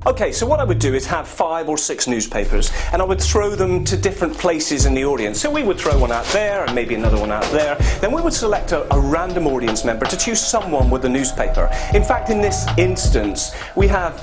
Okay, so what I would do is have 5 or 6 newspapers, and I would throw them to different places in the audience. So we would throw one out there, and maybe another one out there. Then we would select a random audience member to choose someone with a newspaper. In fact, in this instance, we have,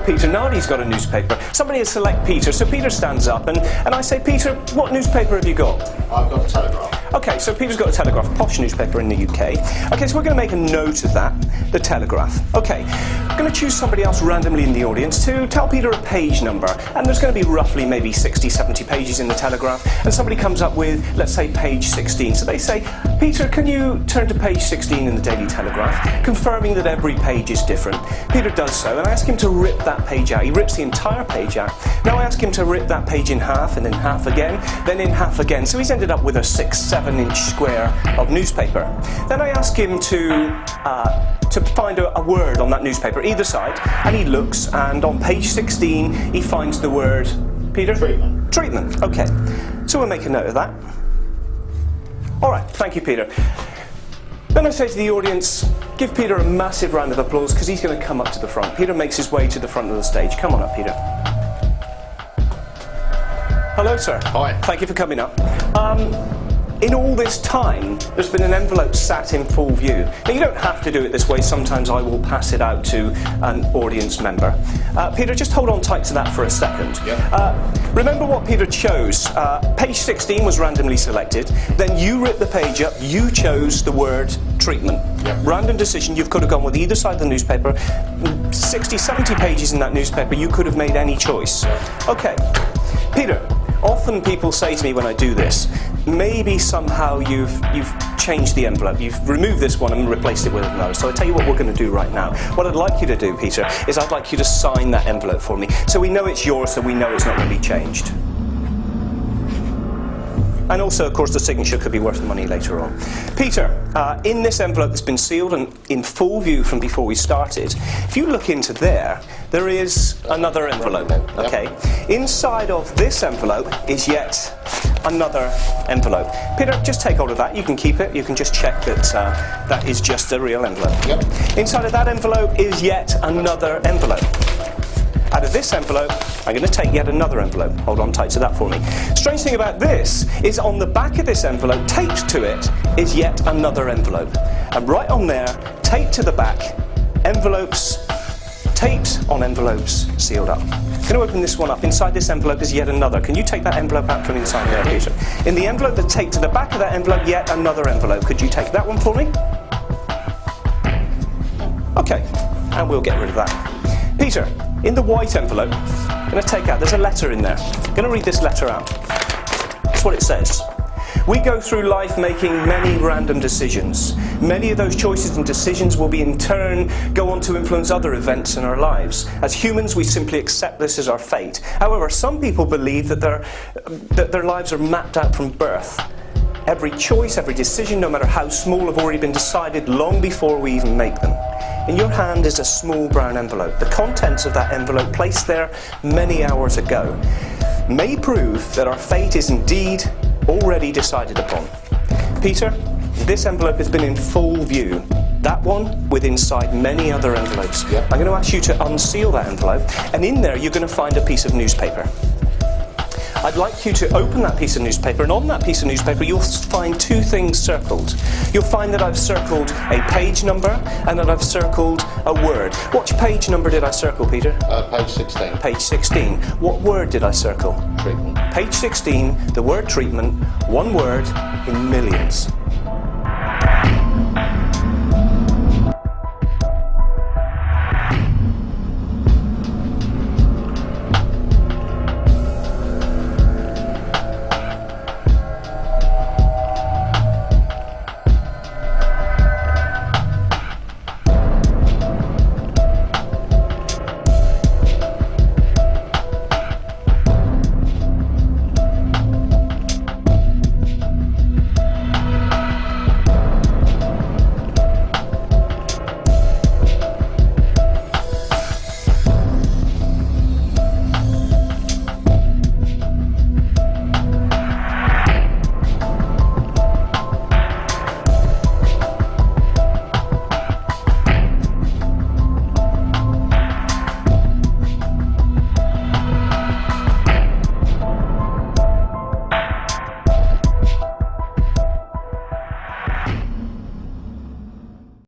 Peter Nardi's got a newspaper. Somebody will select Peter, so Peter stands up, and I say, Peter, what newspaper have you got? I've got a Telegraph. Okay, so Peter's got a Telegraph, a posh newspaper in the UK. Okay, so we're going to make a note of that, the Telegraph. Okay, I'm going to choose somebody else randomly in the audience to tell Peter a page number, and there's going to be roughly maybe 60, 70 pages in the Telegraph, and somebody comes up with, let's say, page 16. So they say, Peter, can you turn to page 16 in the Daily Telegraph, confirming that every page is different. Peter does so, and I ask him to rip that page out. He rips the entire page out. Now I ask him to rip that page in half, and then half again, then in half again. So he's ended up with a 6-7-inch square of newspaper. Then I ask him to find a word on that newspaper, either side, and he looks, and on page 16 he finds the word, Peter? Treatment. Treatment, okay. So we'll make a note of that. Alright, thank you, Peter. Then I say to the audience, give Peter a massive round of applause, because he's going to come up to the front. Peter makes his way to the front of the stage. Come on up, Peter. Hello, sir. Hi. Thank you for coming up. In all this time, there's been an envelope sat in full view. Now, you don't have to do it this way. Sometimes I will pass it out to an audience member. Peter, just hold on tight to that for a second. Yeah. Remember what Peter chose. Page 16 was randomly selected. Then you ripped the page up. You chose the word treatment. Yeah. Random decision. You could have gone with either side of the newspaper. 60, 70 pages in that newspaper. You could have made any choice. Okay. Peter, often people say to me when I do this, maybe somehow you've changed the envelope. You've removed this one and replaced it with another. So I'll tell you what we're going to do right now. What I'd like you to do, Peter, is I'd like you to sign that envelope for me, so we know it's yours, so we know it's not going to be changed. And also, of course, the signature could be worth money later on. Peter, in this envelope that's been sealed and in full view from before we started, if you look into there, there is another envelope, okay? Inside of this envelope is yet another envelope. Peter, just take hold of that. You can keep it. You can just check that that is just a real envelope. Yep. Inside of that envelope is yet another envelope. Out of this envelope, I'm going to take yet another envelope. Hold on tight to that for me. Strange thing about this is on the back of this envelope, taped to it, is yet another envelope. And right on there, taped to the back, envelopes, taped on envelopes, sealed up. I'm going to open this one up. Inside this envelope is yet another. Can you take that envelope out from inside there, Peter? In the envelope that's taped to the back of that envelope, yet another envelope. Could you take that one for me? Okay, and we'll get rid of that. Peter, in the white envelope, I'm going to take out, there's a letter in there. I'm going to read this letter out. That's what it says. We go through life making many random decisions. Many of those choices and decisions will be in turn go on to influence other events in our lives. As humans, we simply accept this as our fate. However, some people believe that their lives are mapped out from birth. Every choice, every decision, no matter how small, have already been decided long before we even make them. In your hand is a small brown envelope. The contents of that envelope, placed there many hours ago, may prove that our fate is indeed already decided upon. Peter, this envelope has been in full view. That one with inside many other envelopes. Yep. I'm going to ask you to unseal that envelope, and in there you're going to find a piece of newspaper. I'd like you to open that piece of newspaper, and on that piece of newspaper you'll find 2 things circled. You'll find that I've circled a page number and that I've circled a word. What page number did I circle, Peter? Page 16. Page 16. What word did I circle? Treatment. Page 16, the word treatment, one word in millions.